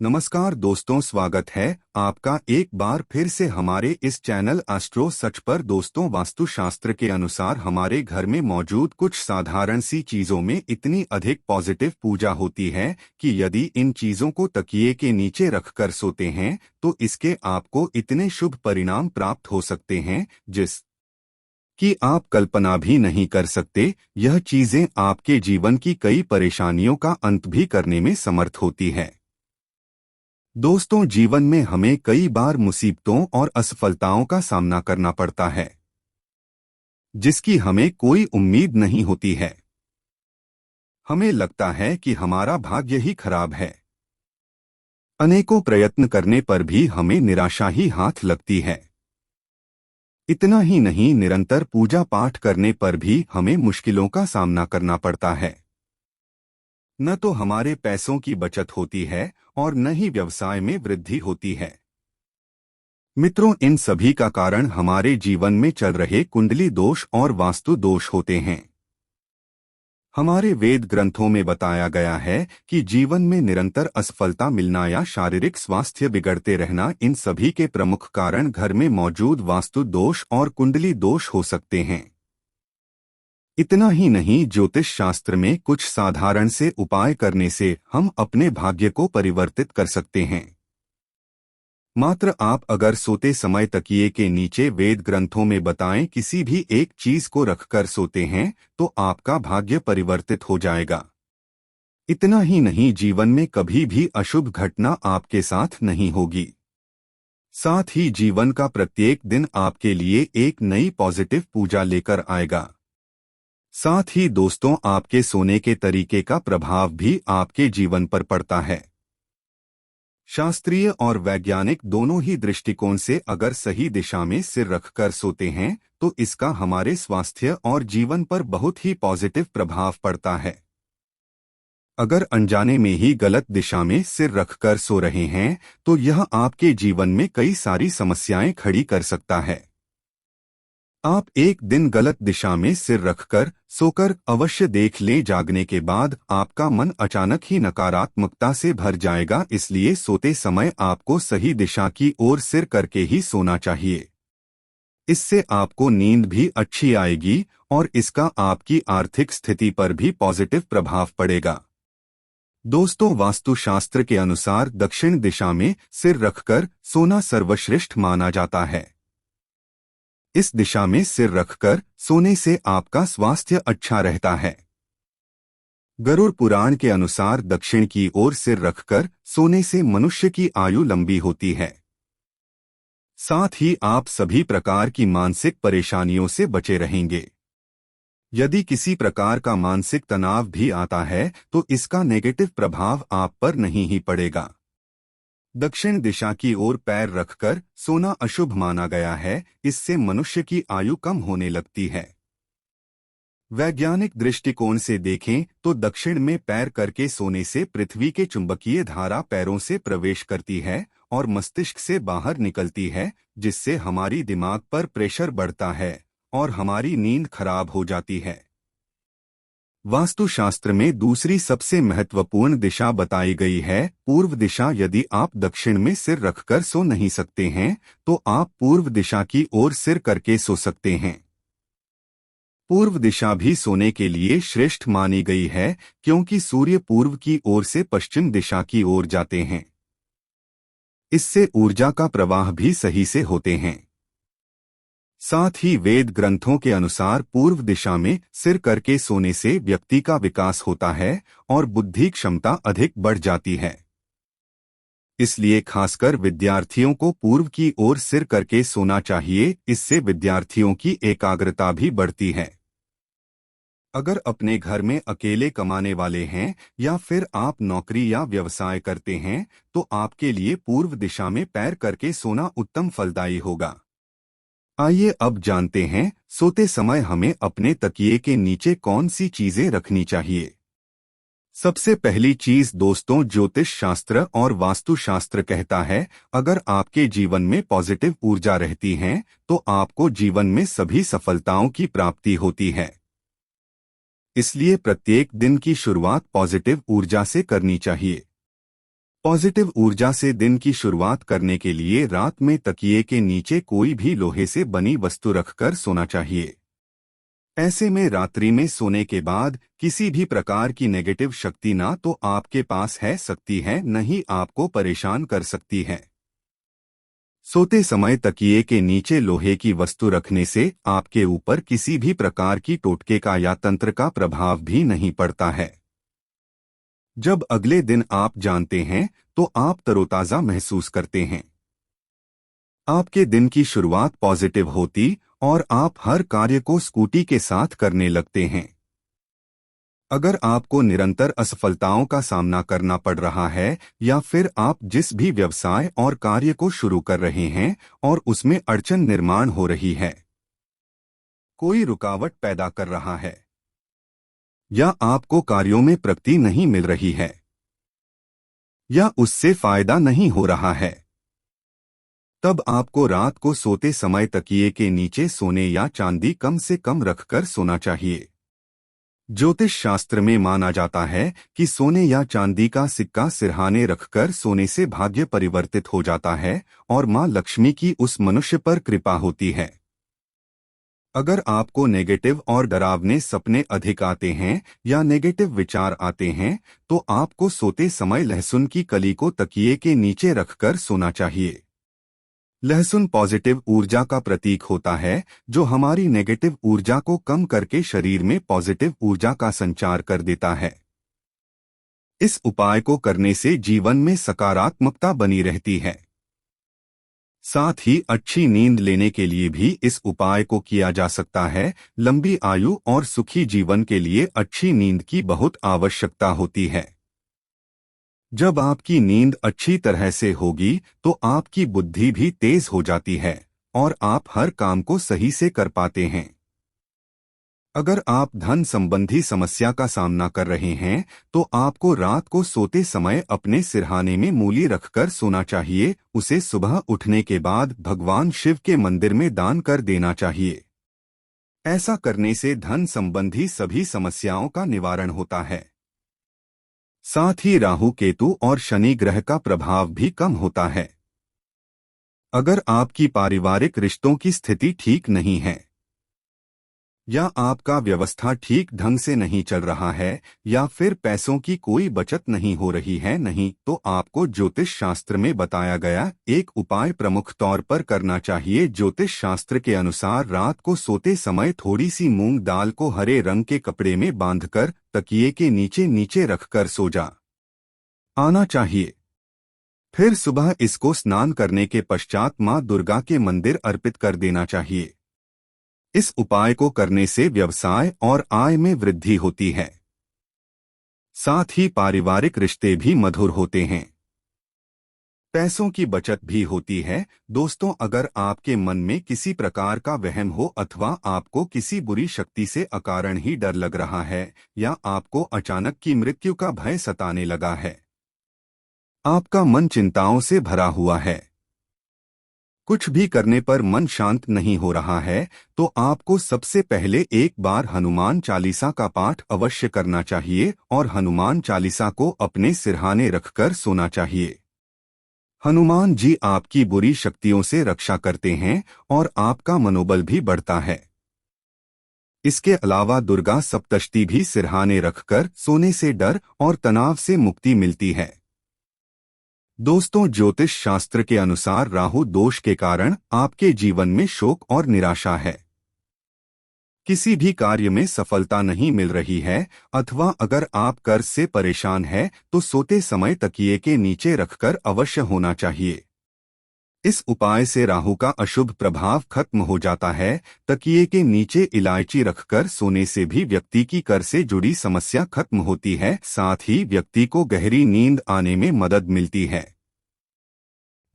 नमस्कार दोस्तों, स्वागत है आपका एक बार फिर से हमारे इस चैनल एस्ट्रो सच पर। दोस्तों, वास्तुशास्त्र के अनुसार हमारे घर में मौजूद कुछ साधारण सी चीजों में इतनी अधिक पॉजिटिव पूजा होती है कि यदि इन चीजों को तकिए के नीचे रखकर सोते हैं तो इसके आपको इतने शुभ परिणाम प्राप्त हो सकते हैं जिस कि आप कल्पना भी नहीं कर सकते। यह चीजें आपके जीवन की कई परेशानियों का अंत भी करने में समर्थ होती है। दोस्तों, जीवन में हमें कई बार मुसीबतों और असफलताओं का सामना करना पड़ता है जिसकी हमें कोई उम्मीद नहीं होती है। हमें लगता है कि हमारा भाग्य ही खराब है। अनेकों प्रयत्न करने पर भी हमें निराशा ही हाथ लगती है। इतना ही नहीं, निरंतर पूजा पाठ करने पर भी हमें मुश्किलों का सामना करना पड़ता है। न तो हमारे पैसों की बचत होती है और न ही व्यवसाय में वृद्धि होती है। मित्रों, इन सभी का कारण हमारे जीवन में चल रहे कुंडली दोष और वास्तु दोष होते हैं। हमारे वेद ग्रंथों में बताया गया है कि जीवन में निरंतर असफलता मिलना या शारीरिक स्वास्थ्य बिगड़ते रहना, इन सभी के प्रमुख कारण घर में मौजूद वास्तु दोष और कुंडली दोष हो सकते हैं। इतना ही नहीं, ज्योतिष शास्त्र में कुछ साधारण से उपाय करने से हम अपने भाग्य को परिवर्तित कर सकते हैं। मात्र आप अगर सोते समय तकिए के नीचे वेद ग्रंथों में बताएं किसी भी एक चीज को रखकर सोते हैं तो आपका भाग्य परिवर्तित हो जाएगा। इतना ही नहीं, जीवन में कभी भी अशुभ घटना आपके साथ नहीं होगी। साथ ही जीवन का प्रत्येक दिन आपके लिए एक नई पॉजिटिव पूजा लेकर आएगा। साथ ही दोस्तों, आपके सोने के तरीके का प्रभाव भी आपके जीवन पर पड़ता है। शास्त्रीय और वैज्ञानिक दोनों ही दृष्टिकोण से अगर सही दिशा में सिर रखकर सोते हैं तो इसका हमारे स्वास्थ्य और जीवन पर बहुत ही पॉजिटिव प्रभाव पड़ता है। अगर अनजाने में ही गलत दिशा में सिर रखकर सो रहे हैं तो यह आपके जीवन में कई सारी समस्याएं खड़ी कर सकता है। आप एक दिन गलत दिशा में सिर रखकर सोकर अवश्य देख लें, जागने के बाद आपका मन अचानक ही नकारात्मकता से भर जाएगा। इसलिए सोते समय आपको सही दिशा की ओर सिर करके ही सोना चाहिए। इससे आपको नींद भी अच्छी आएगी और इसका आपकी आर्थिक स्थिति पर भी पॉजिटिव प्रभाव पड़ेगा। दोस्तों, वास्तुशास्त्र के अनुसार दक्षिण दिशा में सिर रखकर सोना सर्वश्रेष्ठ माना जाता है। इस दिशा में सिर रखकर सोने से आपका स्वास्थ्य अच्छा रहता है। गरुड़ पुराण के अनुसार दक्षिण की ओर सिर रखकर सोने से मनुष्य की आयु लंबी होती है। साथ ही आप सभी प्रकार की मानसिक परेशानियों से बचे रहेंगे। यदि किसी प्रकार का मानसिक तनाव भी आता है तो इसका नेगेटिव प्रभाव आप पर नहीं ही पड़ेगा। दक्षिण दिशा की ओर पैर रखकर सोना अशुभ माना गया है। इससे मनुष्य की आयु कम होने लगती है। वैज्ञानिक दृष्टिकोण से देखें तो दक्षिण में पैर करके सोने से पृथ्वी के चुंबकीय धारा पैरों से प्रवेश करती है और मस्तिष्क से बाहर निकलती है, जिससे हमारी दिमाग पर प्रेशर बढ़ता है और हमारी नींद खराब हो जाती है। वास्तुशास्त्र में दूसरी सबसे महत्वपूर्ण दिशा बताई गई है पूर्व दिशा। यदि आप दक्षिण में सिर रखकर सो नहीं सकते हैं तो आप पूर्व दिशा की ओर सिर करके सो सकते हैं। पूर्व दिशा भी सोने के लिए श्रेष्ठ मानी गई है क्योंकि सूर्य पूर्व की ओर से पश्चिम दिशा की ओर जाते हैं। इससे ऊर्जा का प्रवाह भी सही से होते हैं। साथ ही वेद ग्रंथों के अनुसार पूर्व दिशा में सिर करके सोने से व्यक्ति का विकास होता है और बुद्धि क्षमता अधिक बढ़ जाती है। इसलिए खासकर विद्यार्थियों को पूर्व की ओर सिर करके सोना चाहिए। इससे विद्यार्थियों की एकाग्रता भी बढ़ती है। अगर अपने घर में अकेले कमाने वाले हैं या फिर आप नौकरी या व्यवसाय करते हैं तो आपके लिए पूर्व दिशा में पैर करके सोना उत्तम फलदायी होगा। आइए अब जानते हैं सोते समय हमें अपने तकिए के नीचे कौन सी चीजें रखनी चाहिए। सबसे पहली चीज दोस्तों, ज्योतिष शास्त्र और वास्तुशास्त्र कहता है अगर आपके जीवन में पॉजिटिव ऊर्जा रहती है तो आपको जीवन में सभी सफलताओं की प्राप्ति होती है। इसलिए प्रत्येक दिन की शुरुआत पॉजिटिव ऊर्जा से करनी चाहिए। पॉजिटिव ऊर्जा से दिन की शुरुआत करने के लिए रात में तकिए के नीचे कोई भी लोहे से बनी वस्तु रखकर सोना चाहिए। ऐसे में रात्रि में सोने के बाद किसी भी प्रकार की नेगेटिव शक्ति ना तो आपके पास है सकती है न ही आपको परेशान कर सकती है। सोते समय तकिए के नीचे लोहे की वस्तु रखने से आपके ऊपर किसी भी प्रकार की टोटके का या तंत्र का प्रभाव भी नहीं पड़ता है। जब अगले दिन आप जानते हैं तो आप तरोताजा महसूस करते हैं। आपके दिन की शुरुआत पॉजिटिव होती और आप हर कार्य को स्कूटी के साथ करने लगते हैं। अगर आपको निरंतर असफलताओं का सामना करना पड़ रहा है या फिर आप जिस भी व्यवसाय और कार्य को शुरू कर रहे हैं और उसमें अड़चन निर्माण हो रही है, कोई रुकावट पैदा कर रहा है या आपको कार्यों में प्रगति नहीं मिल रही है या उससे फायदा नहीं हो रहा है, तब आपको रात को सोते समय तकिए के नीचे सोने या चांदी कम से कम रखकर सोना चाहिए। ज्योतिष शास्त्र में माना जाता है कि सोने या चांदी का सिक्का सिरहाने रखकर सोने से भाग्य परिवर्तित हो जाता है और मां लक्ष्मी की उस मनुष्य पर कृपा होती है। अगर आपको नेगेटिव और डरावने सपने अधिक आते हैं या नेगेटिव विचार आते हैं तो आपको सोते समय लहसुन की कली को तकिए के नीचे रखकर सोना चाहिए। लहसुन पॉजिटिव ऊर्जा का प्रतीक होता है जो हमारी नेगेटिव ऊर्जा को कम करके शरीर में पॉजिटिव ऊर्जा का संचार कर देता है। इस उपाय को करने से जीवन में सकारात्मकता बनी रहती है। साथ ही अच्छी नींद लेने के लिए भी इस उपाय को किया जा सकता है। लंबी आयु और सुखी जीवन के लिए अच्छी नींद की बहुत आवश्यकता होती है। जब आपकी नींद अच्छी तरह से होगी तो आपकी बुद्धि भी तेज हो जाती है और आप हर काम को सही से कर पाते हैं। अगर आप धन संबंधी समस्या का सामना कर रहे हैं तो आपको रात को सोते समय अपने सिरहाने में मूली रखकर सोना चाहिए। उसे सुबह उठने के बाद भगवान शिव के मंदिर में दान कर देना चाहिए। ऐसा करने से धन संबंधी सभी समस्याओं का निवारण होता है। साथ ही राहु केतु और शनि ग्रह का प्रभाव भी कम होता है। अगर आपकी पारिवारिक रिश्तों की स्थिति ठीक नहीं है या आपका व्यवस्था ठीक ढंग से नहीं चल रहा है या फिर पैसों की कोई बचत नहीं हो रही है नहीं तो आपको ज्योतिष शास्त्र में बताया गया एक उपाय प्रमुख तौर पर करना चाहिए। ज्योतिष शास्त्र के अनुसार रात को सोते समय थोड़ी सी मूंग दाल को हरे रंग के कपड़े में बांधकर तकिए के नीचे रखकर सो जा आना चाहिए। फिर सुबह इसको स्नान करने के पश्चात मां दुर्गा के मंदिर अर्पित कर देना चाहिए। इस उपाय को करने से व्यवसाय और आय में वृद्धि होती है। साथ ही पारिवारिक रिश्ते भी मधुर होते हैं। पैसों की बचत भी होती है। दोस्तों, अगर आपके मन में किसी प्रकार का वहम हो अथवा आपको किसी बुरी शक्ति से अकारण ही डर लग रहा है या आपको अचानक की मृत्यु का भय सताने लगा है, आपका मन चिंताओं से भरा हुआ है, कुछ भी करने पर मन शांत नहीं हो रहा है, तो आपको सबसे पहले एक बार हनुमान चालीसा का पाठ अवश्य करना चाहिए और हनुमान चालीसा को अपने सिरहाने रखकर सोना चाहिए। हनुमान जी आपकी बुरी शक्तियों से रक्षा करते हैं और आपका मनोबल भी बढ़ता है। इसके अलावा दुर्गा सप्तशती भी सिरहाने रखकर सोने से डर और तनाव से मुक्ति मिलती है। दोस्तों, ज्योतिष शास्त्र के अनुसार राहु दोष के कारण आपके जीवन में शोक और निराशा है। किसी भी कार्य में सफलता नहीं मिल रही है अथवा अगर आप कर्ज से परेशान हैं तो सोते समय तकिए के नीचे रखकर अवश्य होना चाहिए। इस उपाय से राहु का अशुभ प्रभाव खत्म हो जाता है। तकिए के नीचे इलायची रखकर सोने से भी व्यक्ति की कर से जुड़ी समस्या खत्म होती है। साथ ही व्यक्ति को गहरी नींद आने में मदद मिलती है।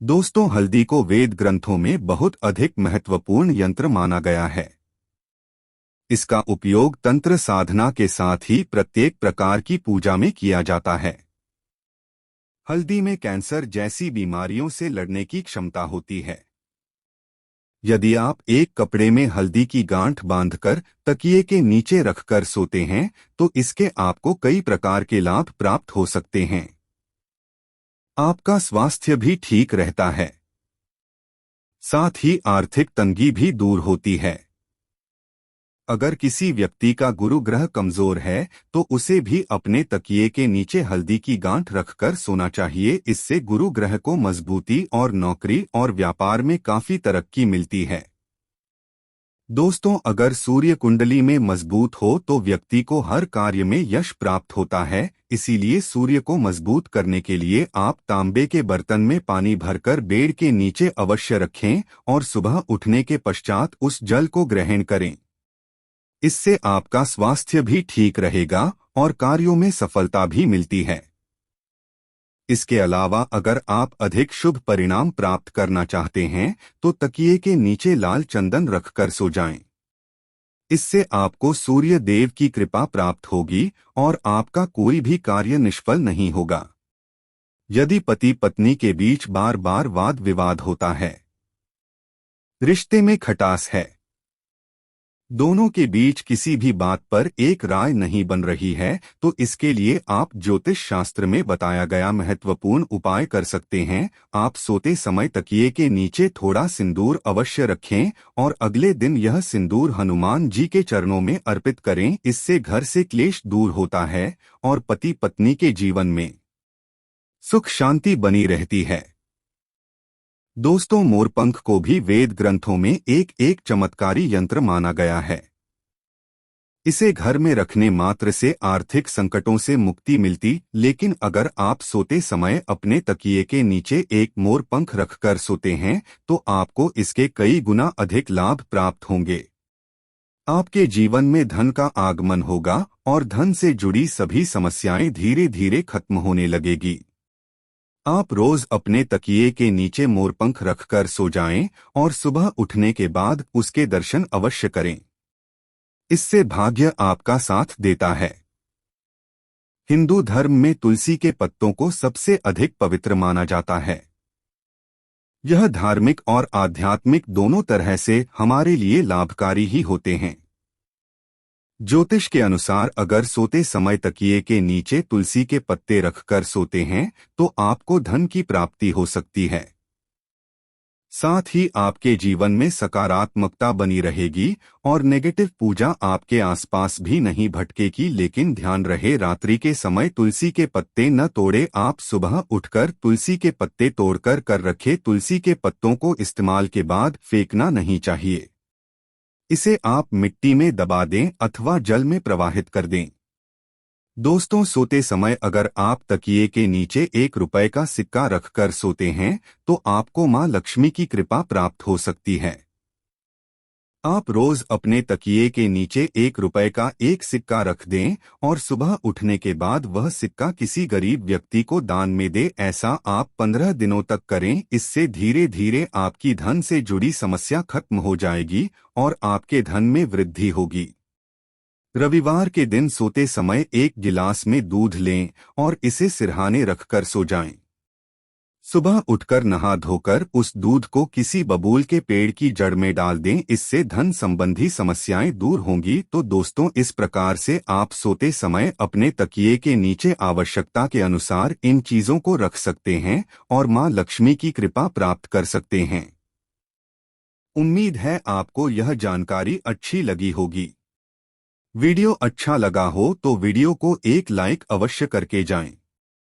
दोस्तों, हल्दी को वेद ग्रंथों में बहुत अधिक महत्वपूर्ण यंत्र माना गया है। इसका उपयोग तंत्र साधना के साथ ही प्रत्येक प्रकार की पूजा में किया जाता है। हल्दी में कैंसर जैसी बीमारियों से लड़ने की क्षमता होती है। यदि आप एक कपड़े में हल्दी की गांठ बांधकर तकिए के नीचे रखकर सोते हैं तो इसके आपको कई प्रकार के लाभ प्राप्त हो सकते हैं। आपका स्वास्थ्य भी ठीक रहता है। साथ ही आर्थिक तंगी भी दूर होती है। अगर किसी व्यक्ति का गुरु ग्रह कमजोर है तो उसे भी अपने तकिए के नीचे हल्दी की गांठ रखकर सोना चाहिए। इससे गुरु ग्रह को मजबूती और नौकरी और व्यापार में काफी तरक्की मिलती है। दोस्तों, अगर सूर्य कुंडली में मजबूत हो तो व्यक्ति को हर कार्य में यश प्राप्त होता है। इसीलिए सूर्य को मजबूत करने के लिए आप तांबे के बर्तन में पानी भरकर बेड के नीचे अवश्य रखें और सुबह उठने के पश्चात उस जल को ग्रहण करें। इससे आपका स्वास्थ्य भी ठीक रहेगा और कार्यों में सफलता भी मिलती है। इसके अलावा अगर आप अधिक शुभ परिणाम प्राप्त करना चाहते हैं तो तकिए के नीचे लाल चंदन रखकर सो जाएं। इससे आपको सूर्य देव की कृपा प्राप्त होगी और आपका कोई भी कार्य निष्फल नहीं होगा। यदि पति पत्नी के बीच बार बार वाद विवाद होता है, रिश्ते में खटास है, दोनों के बीच किसी भी बात पर एक राय नहीं बन रही है, तो इसके लिए आप ज्योतिष शास्त्र में बताया गया महत्वपूर्ण उपाय कर सकते हैं। आप सोते समय तकिए के नीचे थोड़ा सिंदूर अवश्य रखें और अगले दिन यह सिंदूर हनुमान जी के चरणों में अर्पित करें। इससे घर से क्लेश दूर होता है और पति पत्नी के जीवन में सुख शांति बनी रहती है। दोस्तों, मोरपंख को भी वेद ग्रंथों में एक एक चमत्कारी यंत्र माना गया है। इसे घर में रखने मात्र से आर्थिक संकटों से मुक्ति मिलती, लेकिन अगर आप सोते समय अपने तकिए के नीचे एक मोरपंख रखकर सोते हैं तो आपको इसके कई गुना अधिक लाभ प्राप्त होंगे। आपके जीवन में धन का आगमन होगा और धन से जुड़ी सभी समस्याएं धीरे धीरे खत्म होने लगेगी। आप रोज अपने तकिए के नीचे मोरपंख रखकर सो जाएं और सुबह उठने के बाद उसके दर्शन अवश्य करें। इससे भाग्य आपका साथ देता है। हिंदू धर्म में तुलसी के पत्तों को सबसे अधिक पवित्र माना जाता है। यह धार्मिक और आध्यात्मिक दोनों तरह से हमारे लिए लाभकारी ही होते हैं। ज्योतिष के अनुसार अगर सोते समय तकिए के नीचे तुलसी के पत्ते रखकर सोते हैं तो आपको धन की प्राप्ति हो सकती है। साथ ही आपके जीवन में सकारात्मकता बनी रहेगी और नेगेटिव पूजा आपके आसपास भी नहीं भटकेगी। लेकिन ध्यान रहे, रात्रि के समय तुलसी के पत्ते न तोड़े। आप सुबह उठकर तुलसी के पत्ते तोड़कर कर रखे तुलसी के पत्तों को इस्तेमाल के बाद फेंकना नहीं चाहिए। इसे आप मिट्टी में दबा दें अथवा जल में प्रवाहित कर दें। दोस्तों, सोते समय अगर आप तकिए के नीचे ₹1 का सिक्का रखकर सोते हैं तो आपको मां लक्ष्मी की कृपा प्राप्त हो सकती है। आप रोज अपने तकिए के नीचे ₹1 का एक सिक्का रख दें और सुबह उठने के बाद वह सिक्का किसी गरीब व्यक्ति को दान में दे। ऐसा आप 15 दिनों तक करें। इससे धीरे धीरे आपकी धन से जुड़ी समस्या खत्म हो जाएगी और आपके धन में वृद्धि होगी। रविवार के दिन सोते समय एक गिलास में दूध लें और इसे सिरहाने रखकर सो जाएं। सुबह उठकर नहा धोकर उस दूध को किसी बबूल के पेड़ की जड़ में डाल दें। इससे धन संबंधी समस्याएं दूर होंगी। तो दोस्तों, इस प्रकार से आप सोते समय अपने तकिए के नीचे आवश्यकता के अनुसार इन चीजों को रख सकते हैं और मां लक्ष्मी की कृपा प्राप्त कर सकते हैं। उम्मीद है आपको यह जानकारी अच्छी लगी होगी। वीडियो अच्छा लगा हो तो वीडियो को एक लाइक अवश्य करके जाएं।